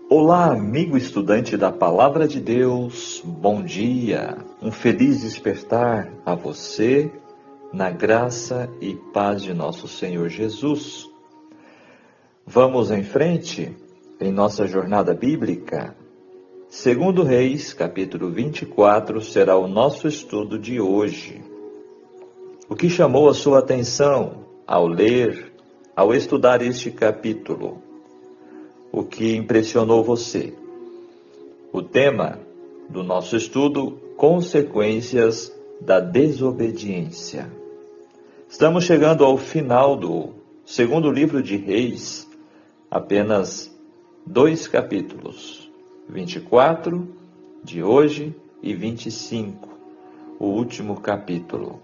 Olá, amigo estudante da Palavra de Deus, bom dia, um feliz despertar a você, na graça e paz de nosso Senhor Jesus. Vamos em frente, em nossa jornada bíblica. Segundo Reis, capítulo 24, será o nosso estudo de hoje. O que chamou a sua atenção ao ler, ao estudar este capítulo? O que impressionou você? O tema do nosso estudo: consequências da desobediência. Estamos chegando ao final do segundo livro de Reis, apenas 2 capítulos, 24 de hoje e 25, o último capítulo.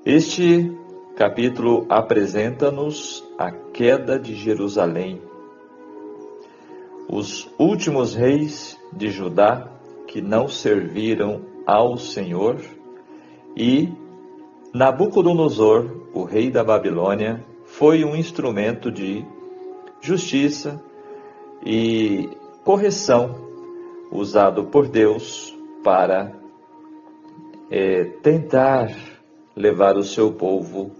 Este capítulo apresenta-nos a queda de Jerusalém. Os últimos reis de Judá que não serviram ao Senhor, e Nabucodonosor, o rei da Babilônia, foi um instrumento de justiça e correção usado por Deus para tentar levar o seu povo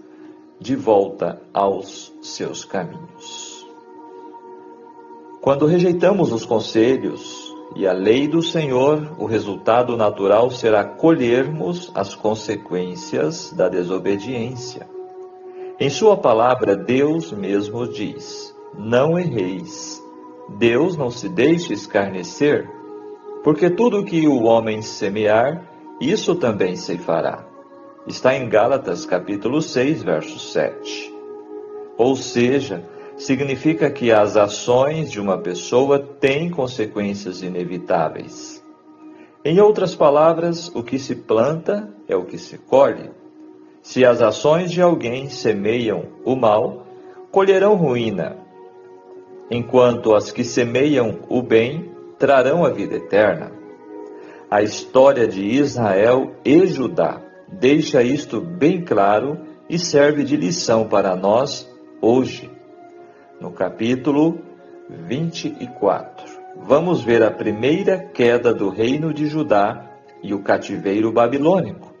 de volta aos seus caminhos. Quando rejeitamos os conselhos e a lei do Senhor, o resultado natural será colhermos as consequências da desobediência. Em sua palavra, Deus mesmo diz: não erreis. Deus não se deixe escarnecer, porque tudo o que o homem semear, isso também ceifará. Está em Gálatas capítulo 6, verso 7. Ou seja, significa que as ações de uma pessoa têm consequências inevitáveis. Em outras palavras, o que se planta é o que se colhe. Se as ações de alguém semeiam o mal, colherão ruína, enquanto as que semeiam o bem trarão a vida eterna. A história de Israel e Judá deixa isto bem claro e serve de lição para nós hoje. No capítulo 24, vamos ver a primeira queda do reino de Judá e o cativeiro babilônico.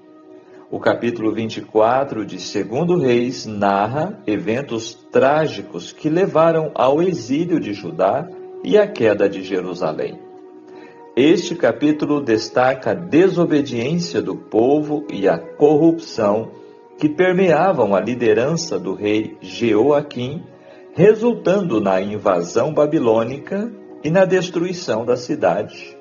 O capítulo 24 de 2 Reis narra eventos trágicos que levaram ao exílio de Judá e à queda de Jerusalém. Este capítulo destaca a desobediência do povo e a corrupção que permeavam a liderança do rei Jeoaquim, resultando na invasão babilônica e na destruição da cidade.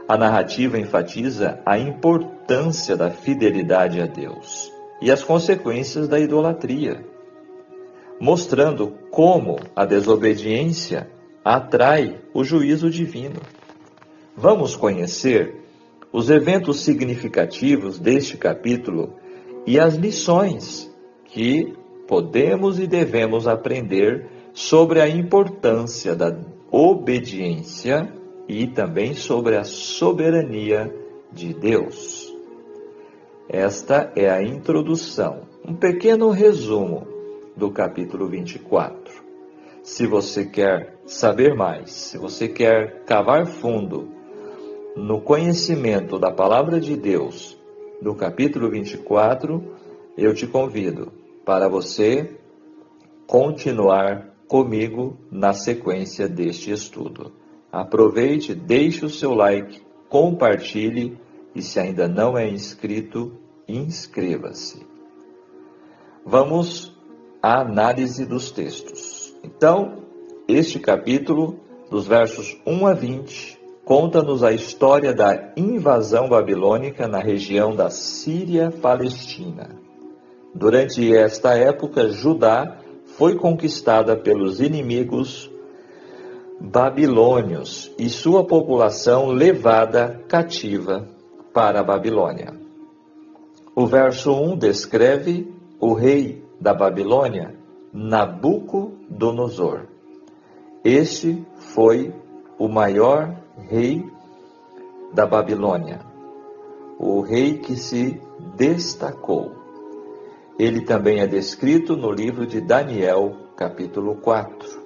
A narrativa enfatiza a importância da fidelidade a Deus e as consequências da idolatria, mostrando como a desobediência atrai o juízo divino. Vamos conhecer os eventos significativos deste capítulo e as lições que podemos e devemos aprender sobre a importância da obediência e também sobre a soberania de Deus. Esta é a introdução, um pequeno resumo do capítulo 24. Se você quer saber mais, se você quer cavar fundo no conhecimento da palavra de Deus do capítulo 24, eu te convido para você continuar comigo na sequência deste estudo. Aproveite, deixe o seu like, compartilhe e, se ainda não é inscrito, inscreva-se. Vamos à análise dos textos. Então, este capítulo, dos versos 1 a 20, conta-nos a história da invasão babilônica na região da Síria-Palestina. Durante esta época, Judá foi conquistada pelos inimigos babilônios e sua população levada cativa para a Babilônia. O verso 1 descreve o rei da Babilônia, Nabucodonosor. Este foi o maior rei da Babilônia, o rei que se destacou. Ele também é descrito no livro de Daniel, capítulo 4.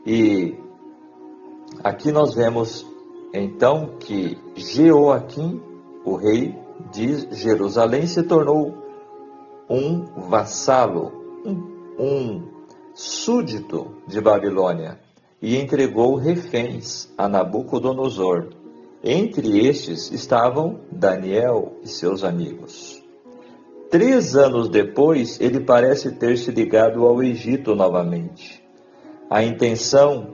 E aqui nós vemos então que Jeoaquim, o rei de Jerusalém, se tornou um vassalo, um súdito de Babilônia, e entregou reféns a Nabucodonosor. Entre estes estavam Daniel e seus amigos. 3 anos depois, ele parece ter se ligado ao Egito novamente. A intenção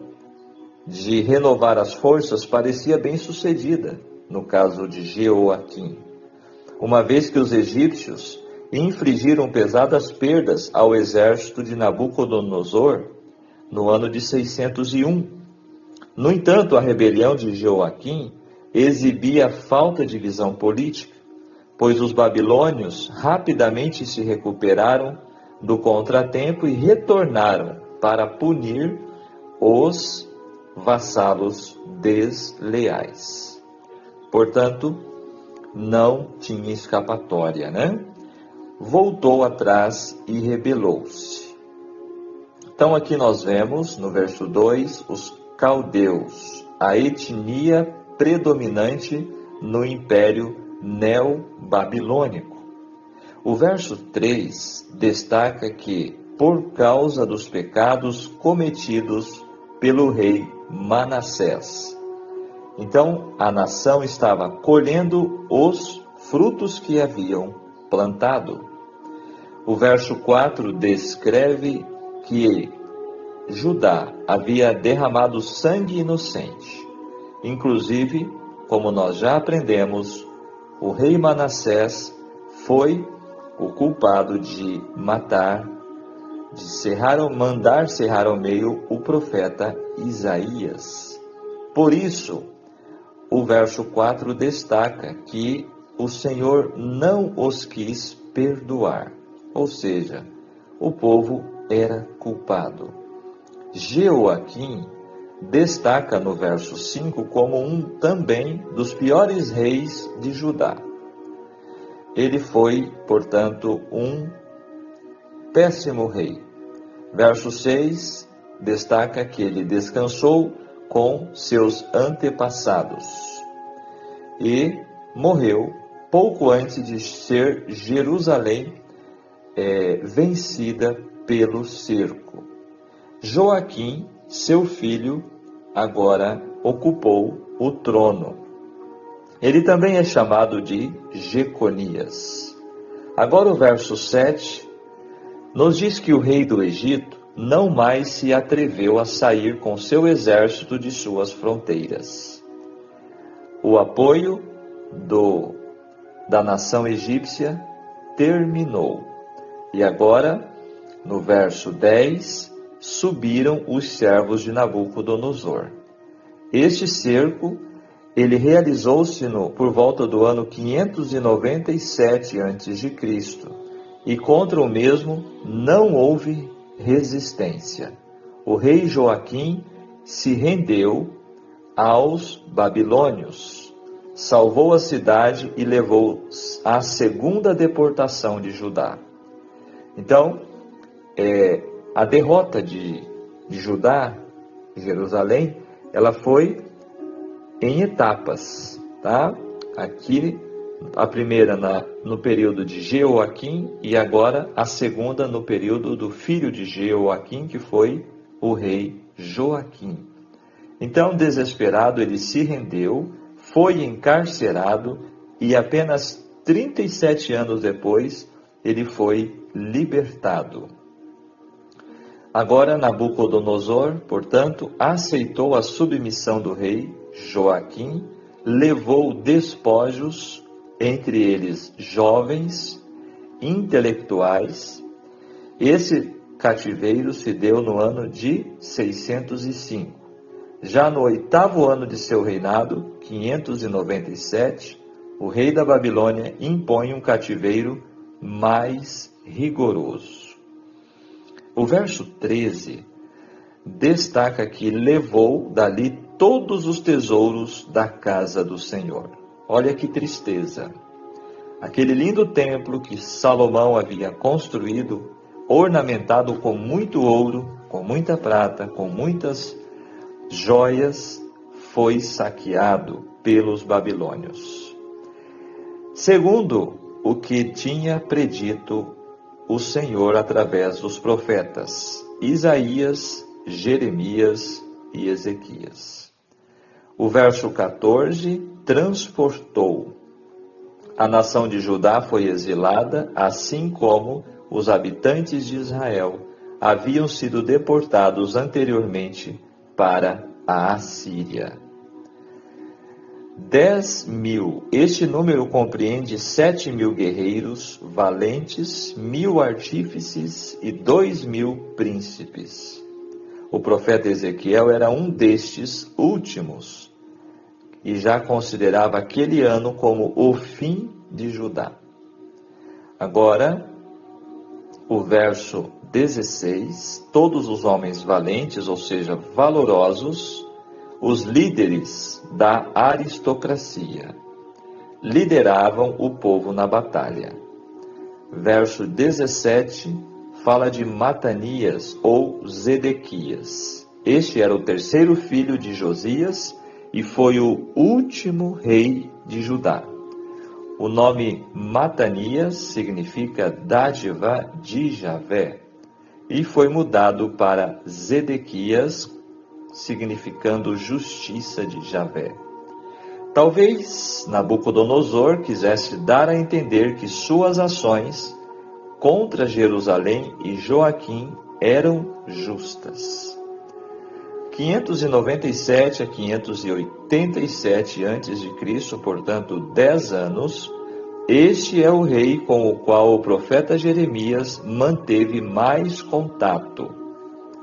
de renovar as forças parecia bem sucedida, no caso de Jeoaquim, uma vez que os egípcios infligiram pesadas perdas ao exército de Nabucodonosor no ano de 601. No entanto, a rebelião de Jeoaquim exibia falta de visão política, pois os babilônios rapidamente se recuperaram do contratempo e retornaram para punir os vassalos desleais. Portanto, não tinha escapatória, né? Voltou atrás e rebelou-se. Então aqui nós vemos, no verso 2, os caldeus, a etnia predominante no Império Neobabilônico. O verso 3 destaca que, por causa dos pecados cometidos pelo rei Manassés. Então, a nação estava colhendo os frutos que haviam plantado. O verso 4 descreve que Judá havia derramado sangue inocente. Inclusive, como nós já aprendemos, o rei Manassés foi o culpado de matar, mandar serrar ao meio o profeta Isaías. Por isso, o verso 4 destaca que o Senhor não os quis perdoar, ou seja, o povo era culpado. Jeoaquim destaca no verso 5 como um também dos piores reis de Judá. Ele foi, portanto, um péssimo rei. Verso 6 destaca que ele descansou com seus antepassados e morreu pouco antes de ser Jerusalém vencida pelo cerco. Joaquim, seu filho, agora ocupou o trono. Ele também é chamado de Jeconias. Agora o verso 7 nos diz que o rei do Egito não mais se atreveu a sair com seu exército de suas fronteiras. O apoio da nação egípcia terminou. E agora, no verso 10, subiram os servos de Nabucodonosor. Este cerco, ele realizou-se por volta do ano 597 a.C., e contra o mesmo não houve resistência. O rei Joaquim se rendeu aos babilônios, salvou a cidade e levou à segunda deportação de Judá. Então, a derrota de Judá, Jerusalém, ela foi em etapas, tá? Aqui, a primeira no período de Jeoaquim e agora a segunda no período do filho de Jeoaquim, que foi o rei Joaquim. Então, desesperado, ele se rendeu, foi encarcerado e apenas 37 anos depois ele foi libertado. Agora Nabucodonosor, portanto, aceitou a submissão do rei Joaquim, levou despojos, entre eles jovens, intelectuais. Esse cativeiro se deu no ano de 605. Já no 8º ano de seu reinado, 597, o rei da Babilônia impõe um cativeiro mais rigoroso. O verso 13 destaca que levou dali todos os tesouros da casa do Senhor. Olha que tristeza. Aquele lindo templo que Salomão havia construído, ornamentado com muito ouro, com muita prata, com muitas joias, foi saqueado pelos babilônios. Segundo o que tinha predito o Senhor através dos profetas Isaías, Jeremias e Ezequias. O verso 14 transportou. A nação de Judá foi exilada, assim como os habitantes de Israel haviam sido deportados anteriormente para a Assíria. 10.000. Este número compreende 7.000 guerreiros valentes, 1.000 artífices e 2.000 príncipes. O profeta Ezequiel era um destes últimos e já considerava aquele ano como o fim de Judá. Agora, o verso 16, todos os homens valentes, ou seja, valorosos, os líderes da aristocracia, lideravam o povo na batalha. Verso 17 fala de Matanias ou Zedequias. Este era o terceiro filho de Josias e foi o último rei de Judá. O nome Matanias significa dádiva de Javé e foi mudado para Zedequias, significando justiça de Javé. Talvez Nabucodonosor quisesse dar a entender que suas ações contra Jerusalém e Joaquim eram justas. 597 a 587 a.C., portanto 10 anos, este é o rei com o qual o profeta Jeremias manteve mais contato.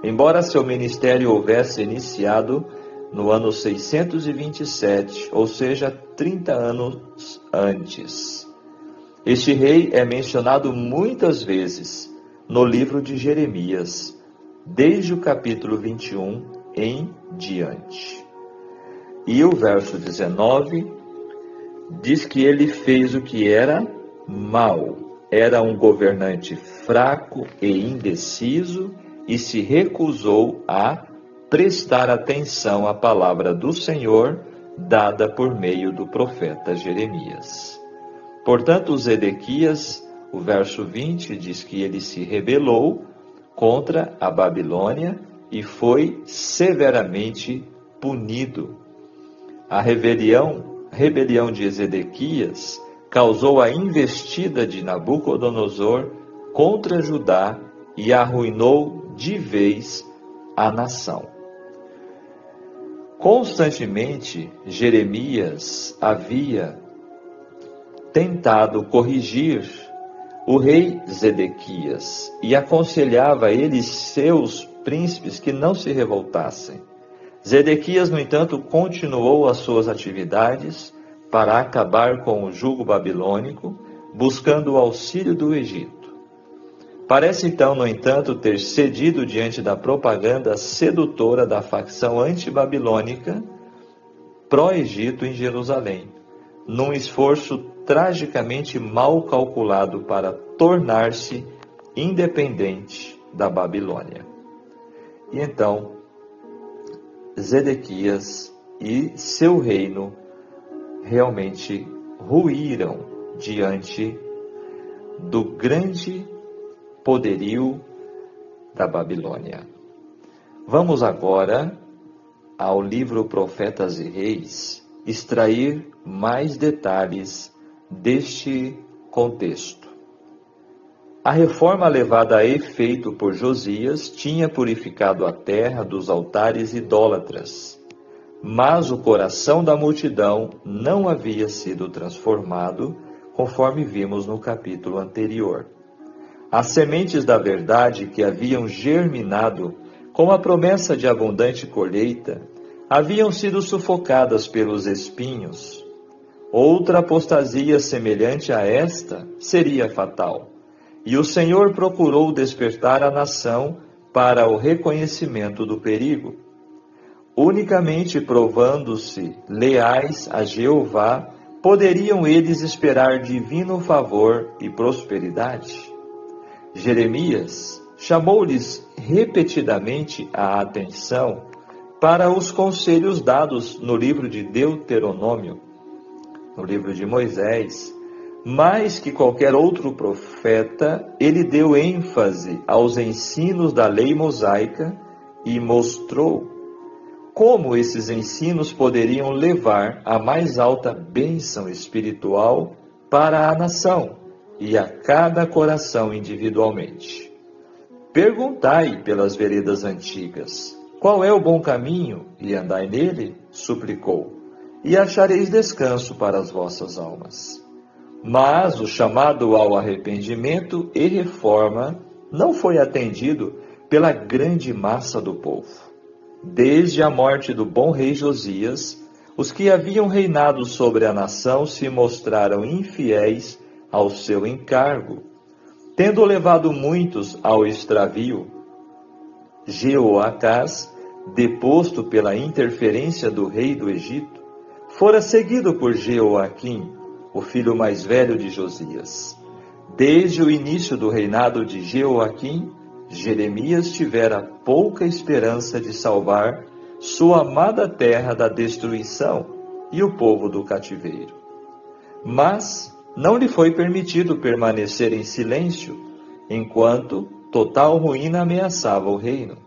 Embora seu ministério houvesse iniciado no ano 627, ou seja, 30 anos antes. Este rei é mencionado muitas vezes no livro de Jeremias, desde o capítulo 21 em diante. E o verso 19 diz que ele fez o que era mal. Era um governante fraco e indeciso e se recusou a prestar atenção à palavra do Senhor dada por meio do profeta Jeremias. Portanto, Zedequias, o verso 20, diz que ele se rebelou contra a Babilônia e foi severamente punido. A rebelião de Zedequias causou a investida de Nabucodonosor contra Judá e arruinou de vez a nação. Constantemente, Jeremias havia tentado corrigir o rei Zedequias e aconselhava ele e seus príncipes que não se revoltassem. Zedequias, no entanto, continuou as suas atividades para acabar com o jugo babilônico, buscando o auxílio do Egito. Parece então, no entanto, ter cedido diante da propaganda sedutora da facção antibabilônica pró-Egito em Jerusalém, num esforço tragicamente mal calculado para tornar-se independente da Babilônia. E então, Zedequias e seu reino realmente ruíram diante do grande poderio da Babilônia. Vamos agora ao livro Profetas e Reis extrair mais detalhes deste contexto. A reforma levada a efeito por Josias tinha purificado a terra dos altares idólatras, mas o coração da multidão não havia sido transformado, conforme vimos no capítulo anterior. As sementes da verdade que haviam germinado com a promessa de abundante colheita haviam sido sufocadas pelos espinhos. Outra apostasia semelhante a esta seria fatal. E o Senhor procurou despertar a nação para o reconhecimento do perigo. Unicamente provando-se leais a Jeová, poderiam eles esperar divino favor e prosperidade. Jeremias chamou-lhes repetidamente a atenção para os conselhos dados no livro de Deuteronômio, no livro de Moisés. Mais que qualquer outro profeta, ele deu ênfase aos ensinos da lei mosaica e mostrou como esses ensinos poderiam levar à mais alta bênção espiritual para a nação e a cada coração individualmente. Perguntai pelas veredas antigas, qual é o bom caminho, e andai nele, suplicou, e achareis descanso para as vossas almas. Mas o chamado ao arrependimento e reforma não foi atendido pela grande massa do povo. Desde a morte do bom rei Josias, os que haviam reinado sobre a nação se mostraram infiéis ao seu encargo, tendo levado muitos ao extravio. Jeoacás, deposto pela interferência do rei do Egito, fora seguido por Jeoaquim, o filho mais velho de Josias. Desde o início do reinado de Jeoaquim, Jeremias tivera pouca esperança de salvar sua amada terra da destruição e o povo do cativeiro. Mas não lhe foi permitido permanecer em silêncio, enquanto total ruína ameaçava o reino.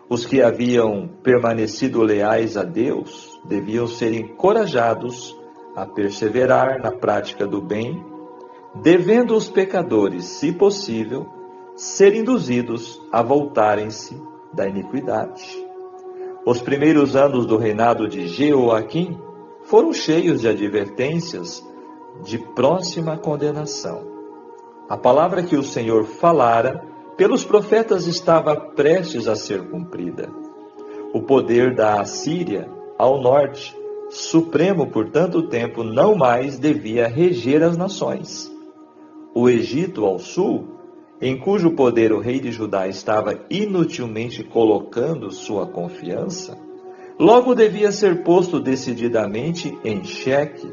Os que haviam permanecido leais a Deus deviam ser encorajados a perseverar na prática do bem, devendo os pecadores, se possível, ser induzidos a voltarem-se da iniquidade. Os primeiros anos do reinado de Jeoaquim foram cheios de advertências de próxima condenação. A palavra que o Senhor falara pelos profetas estava prestes a ser cumprida. O poder da Assíria ao norte, supremo por tanto tempo, não mais devia reger as nações. O Egito ao sul, em cujo poder o rei de Judá estava inutilmente colocando sua confiança, logo devia ser posto decididamente em xeque.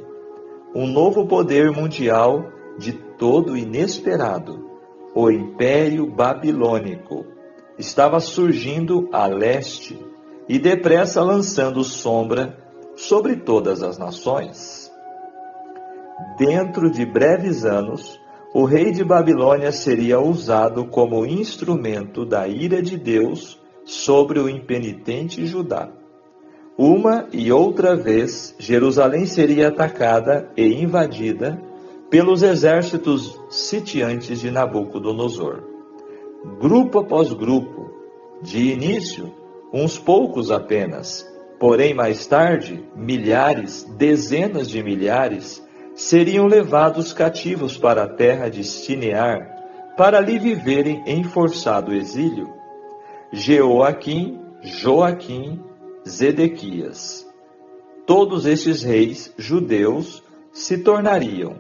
Um novo poder mundial de todo inesperado, o Império Babilônico, estava surgindo a leste e depressa lançando sombra sobre todas as nações. Dentro de breves anos, o rei de Babilônia seria usado como instrumento da ira de Deus sobre o impenitente Judá. Uma e outra vez, Jerusalém seria atacada e invadida pelos exércitos sitiantes de Nabucodonosor. Grupo após grupo, de início, uns poucos apenas, porém mais tarde, milhares, dezenas de milhares, seriam levados cativos para a terra de Sinear, para ali viverem em forçado exílio. Jeoaquim, Joaquim, Zedequias. Todos estes reis judeus se tornariam,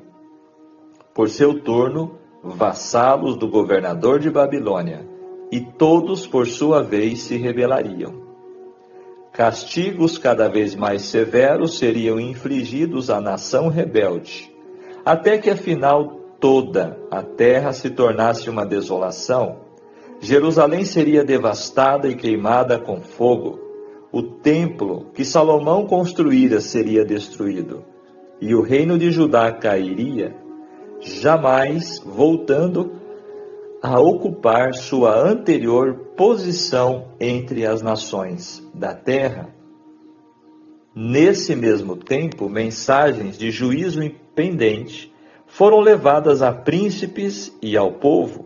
por seu turno, vassalos do governador de Babilônia, e todos, por sua vez, se rebelariam. Castigos cada vez mais severos seriam infligidos à nação rebelde, até que afinal toda a terra se tornasse uma desolação. Jerusalém seria devastada e queimada com fogo. O templo que Salomão construíra seria destruído, e o reino de Judá cairia, jamais voltando a ocupar sua anterior posição entre as nações da terra. Nesse mesmo tempo, mensagens de juízo impendente foram levadas a príncipes e ao povo,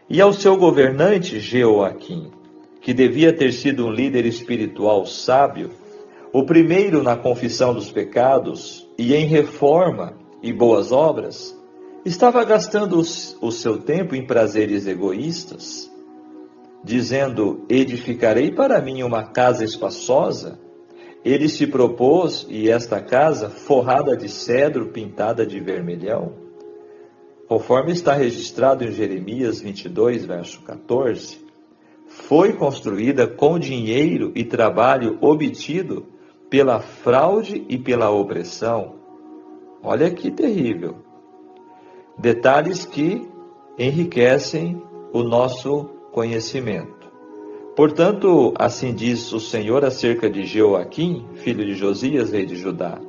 e ao seu governante Jeoaquim, que devia ter sido um líder espiritual sábio, o primeiro na confissão dos pecados e em reforma e boas obras, estava gastando o seu tempo em prazeres egoístas, dizendo: edificarei para mim uma casa espaçosa. Ele se propôs, e esta casa, forrada de cedro, pintada de vermelhão, conforme está registrado em Jeremias 22, verso 14, foi construída com dinheiro e trabalho obtido pela fraude e pela opressão. Olha que terrível. Detalhes que enriquecem o nosso conhecimento. Portanto, assim diz o Senhor acerca de Jeoaquim, filho de Josias, rei de Judá: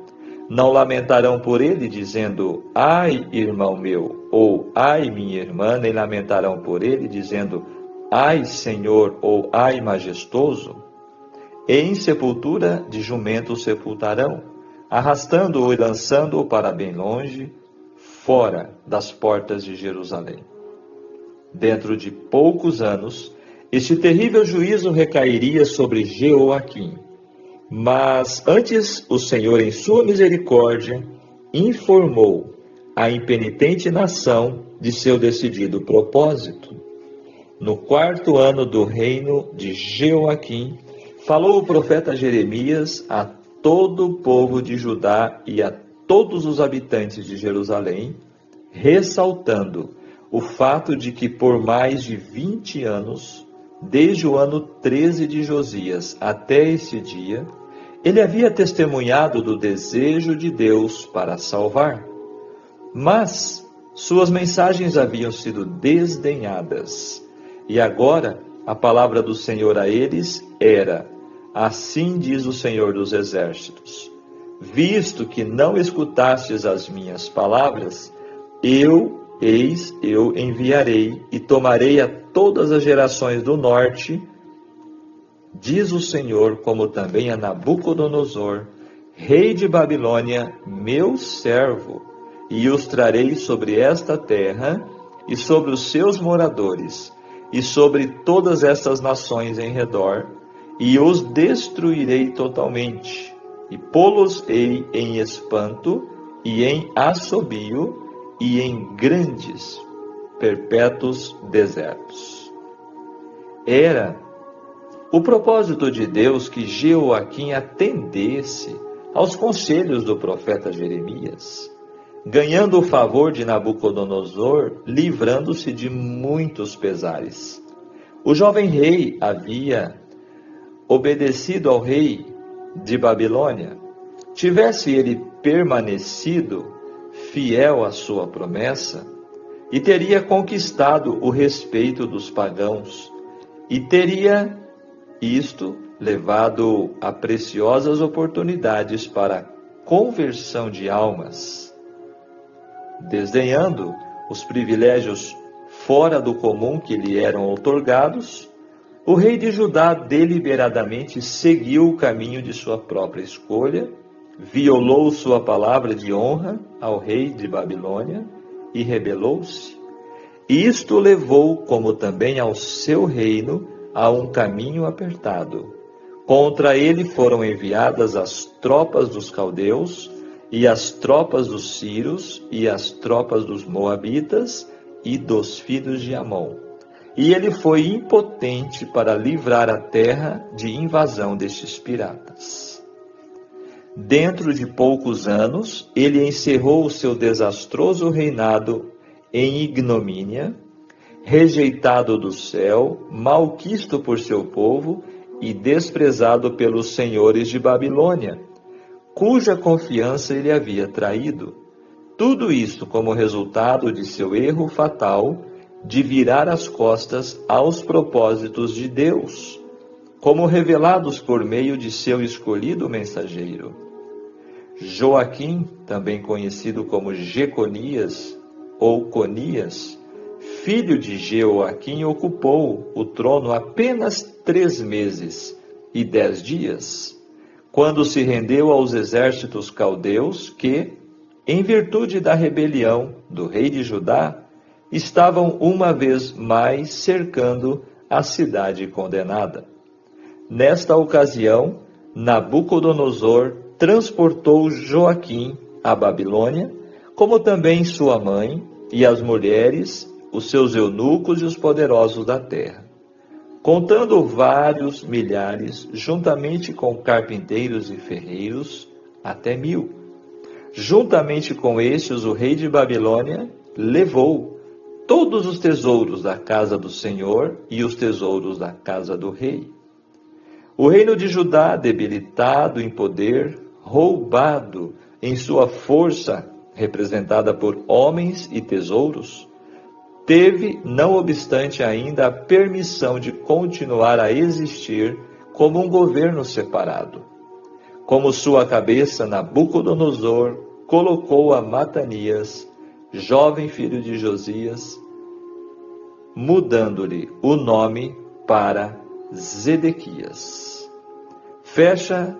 não lamentarão por ele, dizendo, ai, irmão meu, ou ai, minha irmã, nem lamentarão por ele, dizendo, ai, Senhor, ou ai, majestoso. Em sepultura de jumento o sepultarão, arrastando-o e lançando-o para bem longe, fora das portas de Jerusalém. Dentro de poucos anos, este terrível juízo recairia sobre Jeoaquim. Mas antes o Senhor, em sua misericórdia, informou a impenitente nação de seu decidido propósito. No 4º ano do reino de Jeoaquim, falou o profeta Jeremias a todo o povo de Judá e a todos os habitantes de Jerusalém, ressaltando o fato de que por mais de 20 anos, desde o ano 13 de Josias até esse dia, ele havia testemunhado do desejo de Deus para salvar. Mas suas mensagens haviam sido desdenhadas. E agora a palavra do Senhor a eles era: assim diz o Senhor dos Exércitos, visto que não escutastes as minhas palavras, eu enviarei e tomarei a todas as gerações do norte, diz o Senhor, como também a Nabucodonosor, rei de Babilônia, meu servo, e os trarei sobre esta terra e sobre os seus moradores, e sobre todas estas nações em redor, e os destruirei totalmente, e pô-los-ei em espanto, e em assobio, e em grandes, perpétuos desertos. Era o propósito de Deus que Jeoaquim atendesse aos conselhos do profeta Jeremias, ganhando o favor de Nabucodonosor, livrando-se de muitos pesares. O jovem rei havia obedecido ao rei de Babilônia. Tivesse ele permanecido fiel à sua promessa, e teria conquistado o respeito dos pagãos, e teria isto levado a preciosas oportunidades para a conversão de almas. Desdenhando os privilégios fora do comum que lhe eram outorgados, o rei de Judá deliberadamente seguiu o caminho de sua própria escolha, violou sua palavra de honra ao rei de Babilônia e rebelou-se. Isto levou, como também ao seu reino, a um caminho apertado. Contra ele foram enviadas as tropas dos caldeus, e as tropas dos sírios, e as tropas dos moabitas, e dos filhos de Amon. E ele foi impotente para livrar a terra de invasão destes piratas. Dentro de poucos anos, ele encerrou o seu desastroso reinado em ignomínia, rejeitado do céu, malquisto por seu povo e desprezado pelos senhores de Babilônia, cuja confiança ele havia traído. Tudo isso como resultado de seu erro fatal de virar as costas aos propósitos de Deus, como revelados por meio de seu escolhido mensageiro. Joaquim, também conhecido como Jeconias ou Conias, filho de Jeoaquim, ocupou o trono apenas 3 meses e 10 dias, quando se rendeu aos exércitos caldeus que, em virtude da rebelião do rei de Judá, estavam uma vez mais cercando a cidade condenada. Nesta ocasião, Nabucodonosor transportou Joaquim à Babilônia, como também sua mãe e as mulheres, os seus eunucos e os poderosos da terra, contando vários milhares, juntamente com carpinteiros e ferreiros, até 1000. Juntamente com estes, o rei de Babilônia levou todos os tesouros da casa do Senhor e os tesouros da casa do rei. O reino de Judá, debilitado em poder, roubado em sua força, representada por homens e tesouros, teve, não obstante ainda, a permissão de continuar a existir como um governo separado. Como sua cabeça, Nabucodonosor colocou a Matanias, jovem filho de Josias, mudando-lhe o nome para Zedequias. Fecha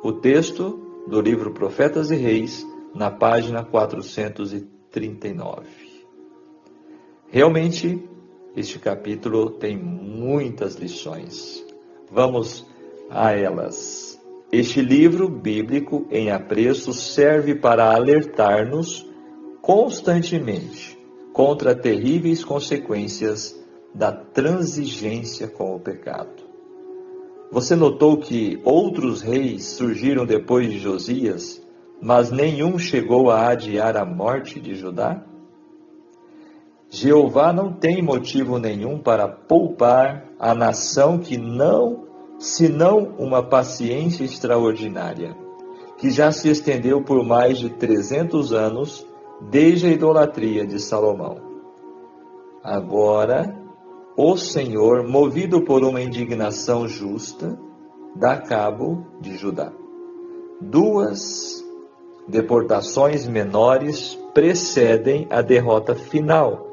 o texto do livro Profetas e Reis, na página 439. Realmente, este capítulo tem muitas lições. Vamos a elas. Este livro bíblico em apreço serve para alertar-nos constantemente contra terríveis consequências da transigência com o pecado. Você notou que outros reis surgiram depois de Josias, mas nenhum chegou a adiar a morte de Judá? Jeová não tem motivo nenhum para poupar a nação que não, senão uma paciência extraordinária, que já se estendeu por mais de 300 anos, desde a idolatria de Salomão. Agora, o Senhor, movido por uma indignação justa, dá cabo de Judá. 2 deportações menores precedem a derrota final.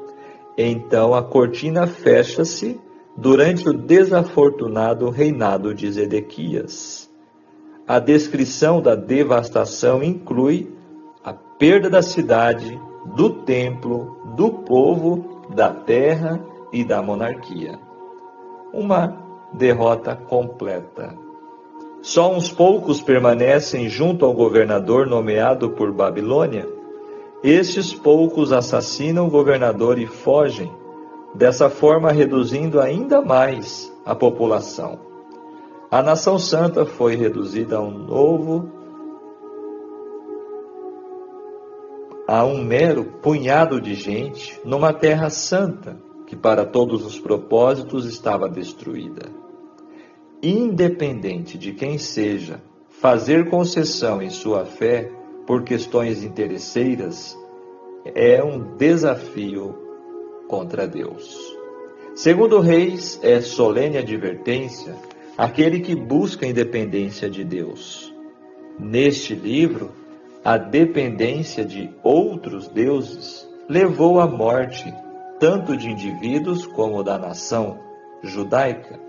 Então a cortina fecha-se durante o desafortunado reinado de Zedequias. A descrição da devastação inclui a perda da cidade, do templo, do povo, da terra e da monarquia. Uma derrota completa. Só uns poucos permanecem junto ao governador nomeado por Babilônia. Estes poucos assassinam o governador e fogem, dessa forma reduzindo ainda mais a população. A nação santa foi reduzida a um mero punhado de gente numa terra santa, que para todos os propósitos estava destruída. Independente de quem seja, fazer concessão em sua fé por questões interesseiras é um desafio contra Deus. Segundo Reis, é solene advertência aquele que busca a independência de Deus. Neste livro, a dependência de outros deuses levou à morte tanto de indivíduos como da nação judaica.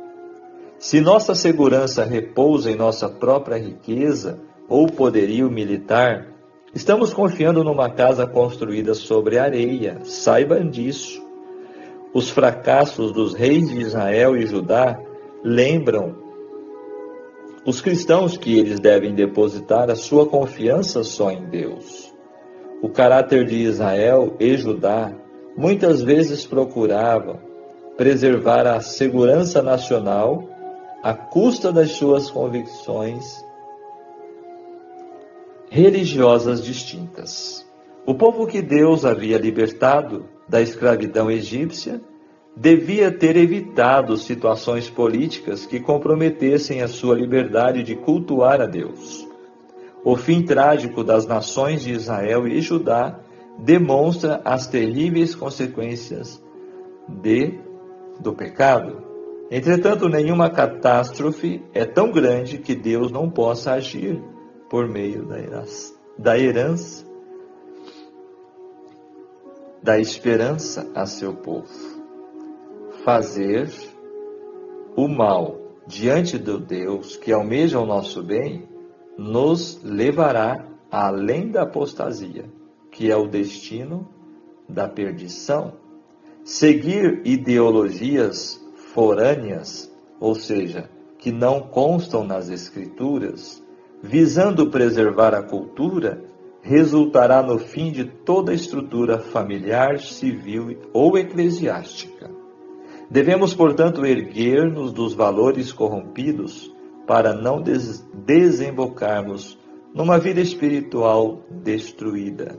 Se nossa segurança repousa em nossa própria riqueza ou poderio militar, estamos confiando numa casa construída sobre areia. Saibam disso. Os fracassos dos reis de Israel e Judá lembram os cristãos que eles devem depositar a sua confiança só em Deus. O caráter de Israel e Judá muitas vezes procurava preservar a segurança nacional à custa das suas convicções religiosas distintas. O povo que Deus havia libertado da escravidão egípcia devia ter evitado situações políticas que comprometessem a sua liberdade de cultuar a Deus. O fim trágico das nações de Israel e Judá demonstra as terríveis consequências do pecado. Entretanto, nenhuma catástrofe é tão grande que Deus não possa agir por meio da herança, da esperança a seu povo. Fazer o mal diante do Deus que almeja o nosso bem nos levará além da apostasia, que é o destino da perdição. Seguir ideologias forâneas, ou seja, que não constam nas Escrituras, visando preservar a cultura, resultará no fim de toda a estrutura familiar, civil ou eclesiástica. Devemos, portanto, erguer-nos dos valores corrompidos para não desembocarmos numa vida espiritual destruída.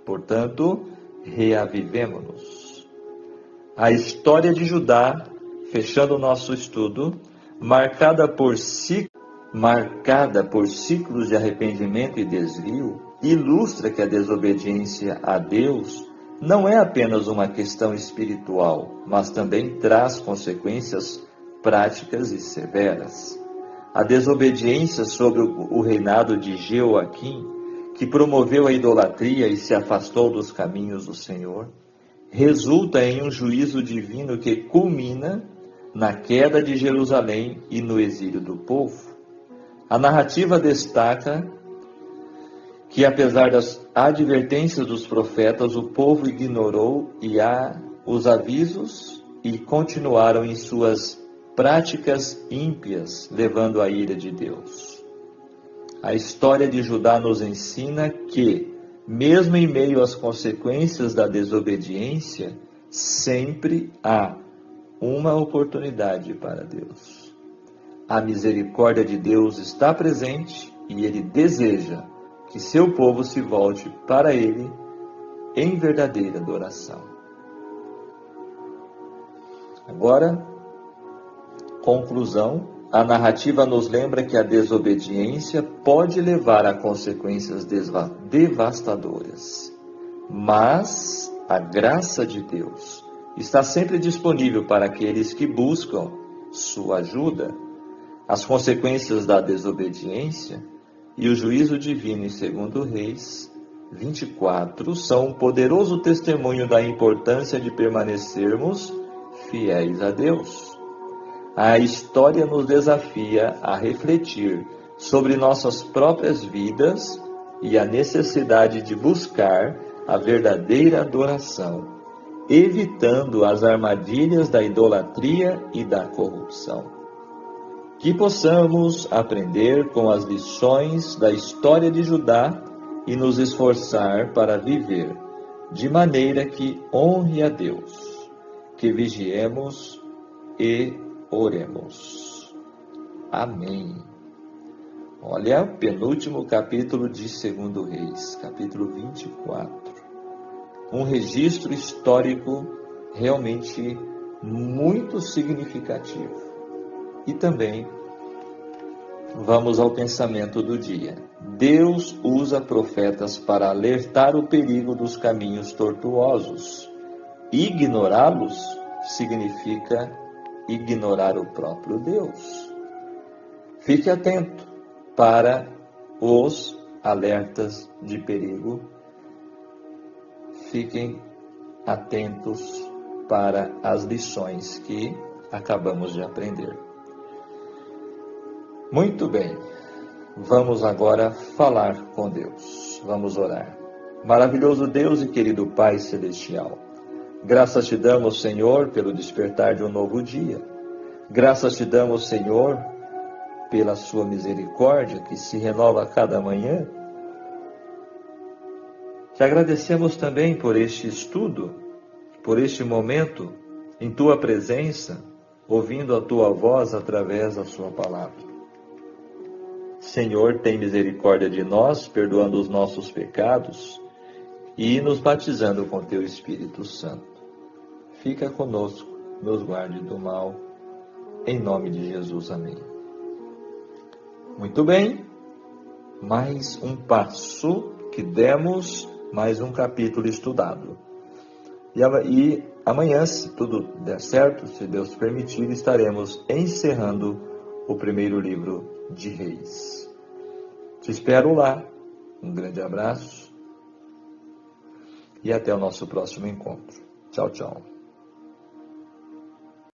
Portanto, reavivemo-nos. A história de Judá, fechando o nosso estudo, marcada por ciclos de arrependimento e desvio, ilustra que a desobediência a Deus não é apenas uma questão espiritual, mas também traz consequências práticas e severas. A desobediência sobre o reinado de Jeoaquim, que promoveu a idolatria e se afastou dos caminhos do Senhor, resulta em um juízo divino que culmina na queda de Jerusalém e no exílio do povo. A narrativa destaca que, apesar das advertências dos profetas, o povo ignorou os avisos e continuaram em suas práticas ímpias, levando à ira de Deus. A história de Judá nos ensina que, mesmo em meio às consequências da desobediência, sempre há uma oportunidade para Deus. A misericórdia de Deus está presente e Ele deseja que seu povo se volte para Ele em verdadeira adoração. Agora, conclusão. A narrativa nos lembra que a desobediência pode levar a consequências devastadoras, mas a graça de Deus está sempre disponível para aqueles que buscam sua ajuda. As consequências da desobediência e o juízo divino em 2 Reis 24 são um poderoso testemunho da importância de permanecermos fiéis a Deus. A história nos desafia a refletir sobre nossas próprias vidas e a necessidade de buscar a verdadeira adoração, evitando as armadilhas da idolatria e da corrupção. Que possamos aprender com as lições da história de Judá e nos esforçar para viver de maneira que honre a Deus. Que vigiemos e oremos. Amém. Olha, penúltimo capítulo de 2 Reis, capítulo 24. Um registro histórico realmente muito significativo. E também vamos ao pensamento do dia. Deus usa profetas para alertar o perigo dos caminhos tortuosos. Ignorá-los significa ignorar o próprio Deus. Fique atento para os alertas de perigo. Fiquem atentos para as lições que acabamos de aprender. Muito bem, vamos agora falar com Deus. Vamos orar. Maravilhoso Deus e querido Pai Celestial, graças te damos, Senhor, pelo despertar de um novo dia. Graças te damos, Senhor, pela sua misericórdia que se renova a cada manhã. Te agradecemos também por este estudo, por este momento em tua presença, ouvindo a tua voz através da sua palavra. Senhor, tem misericórdia de nós, perdoando os nossos pecados e nos batizando com teu Espírito Santo. Fica conosco, nos guarde do mal, em nome de Jesus, amém. Muito bem, mais um passo que demos, mais um capítulo estudado. E amanhã, se tudo der certo, se Deus permitir, estaremos encerrando o primeiro livro de Reis. Te espero lá. Um grande abraço e até o nosso próximo encontro. Tchau, tchau.